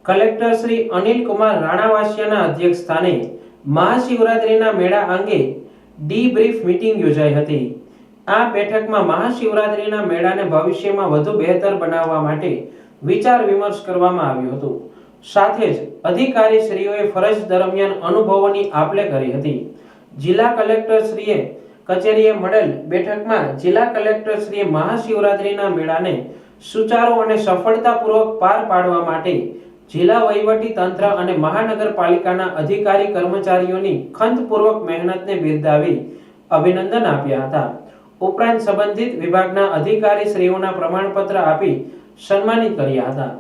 Collector Shri Anil Kumar રાણાવાસિયાના અધ્યક્ષ સ્થાને મહાશિવરાત્રિના મેળા અંગે ડીબ્રીફ મીટિંગ યોજાઈ હતી। આ બેઠકમાં મહાશિવરાત્રિના મેળાને ભવિષ્યમાં વધુ બહેતર બનાવવા માટે વિચાર વિમર્શ કરવામાં આવ્યો હતો। સાથે જ અધિકારીશ્રીઓએ ફરજ દરમિયાન અનુભવોની આપ-લે કરી હતી। જિલ્લા કલેક્ટરશ્રીએ કચેરીએ મળેલ બેઠકમાં જિલ્લા કલેક્ટરશ્રીએ મહાશિવરાત્રિના મેળાને સુચારુ અને સફળતાપૂર્વક પાર પાડવા માટે જિલ્લા વહીવટી તંત્ર અને મહાનગરપાલિકાના અધિકારી કર્મચારીઓની ખંતપૂર્વક મહેનતને બિરદાવી અભિનંદન આપ્યા હતા। ઉપરાંત સંબંધિત વિભાગના અધિકારીશ્રીઓના પ્રમાણપત્ર આપી સન્માનિત કર્યા હતા।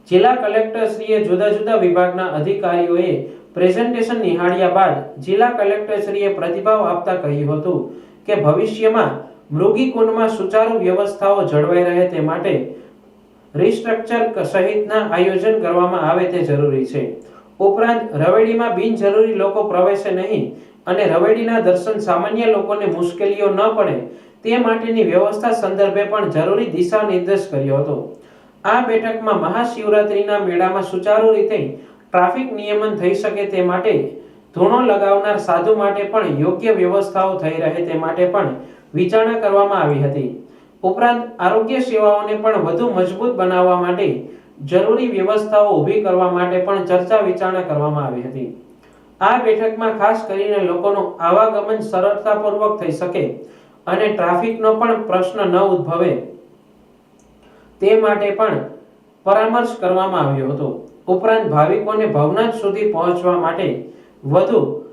જિલ્લા કલેક્ટરશ્રીએ જુદા જુદા વિભાગના અધિકારીઓએ પ્રેઝન્ટેશન નિહાળ્યા બાદ જિલ્લા કલેક્ટરશ્રીએ પ્રતિભાવ આપતા કહ્યું હતું કે ભવિષ્યમાં મૃગીકુંડમાં સુચારુ વ્યવસ્થાઓ જળવાઈ રહે તે માટે રિસ્ટ્રક્ચર સહિતના આયોજન કરવામાં આવે તે જરૂરી છે। ઉપરાંત રવેડીમાં બિનજરૂરી લોકો પ્રવેશે નહીં અને રવેડીના દર્શન સામાન્ય લોકોને મુશ્કેલીઓ ન પડે તે માટેની વ્યવસ્થા સંદર્ભે પણ જરૂરી દિશા નિર્દેશ કર્યો હતો। આ બેઠકમાં મહાશિવરાત્રિના મેળામાં સુચારુ રીતે ટ્રાફિક નિયમન થઈ શકે તે માટે ધૂણો લગાવનાર સાધુ માટે પણ યોગ્ય વ્યવસ્થાઓ થઈ રહે તે માટે પણ વિચારણા કરવામાં આવી હતી। ઉપરાંત આરોગ્ય સેવાઓને પણ વધુ મજબૂત બનાવવા માટે જરૂરી વ્યવસ્થાઓ ઊભી કરવા માટે પણ ચર્ચા વિચારણા કરવામાં આવી હતી। આ બેઠકમાં ખાસ કરીને લોકોનું આવાગમન સરળતાપૂર્વક થઈ શકે અને ટ્રાફિકનો પણ પ્રશ્ન ન ઉદ્ભવે તે માટે પણ પરામર્શ કરવામાં આવ્યો હતો। ઉપરાંત ભાવિકોને ભવનાથ સુધી પહોંચવા માટે વધુ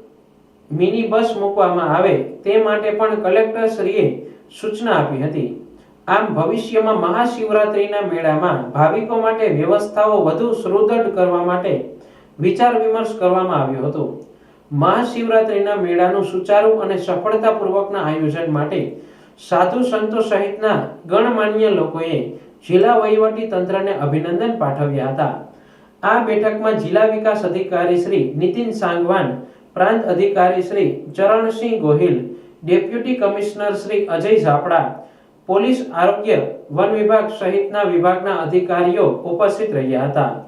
મિની બસ મૂકવામાં આવે તે માટે પણ કલેક્ટરશ્રીએ સૂચના આપી હતી। આમ ભવિષ્યમાં મહાશિવરાત્રિના મેળામાં ભાવિકો માટે વ્યવસ્થાઓ વધુ સુદૃઢ કરવા માટે વિચાર વિમર્શ કરવામાં આવ્યો હતો। મહાશિવરાત્રિના મેળાનું સુચારુ અને સફળતાપૂર્વકના આયોજન માટે સાધુ સંતો સહિતના ગણમાન્ય લોકોએ જિલ્લા વહીવટી તંત્રને અભિનંદન પાઠવ્યા હતા। આ બેઠકમાં જિલ્લા વિકાસ અધિકારી શ્રી નીતિન સાંગવાન, પ્રાંત અધિકારી Shri Charansinh Gohil, deputy commissioner Shri Ajay Zapda, police, આરોગ્ય, વન વિભાગ સહિતના વિભાગના અધિકારીઓ ઉપસ્થિત રહ્યા હતા।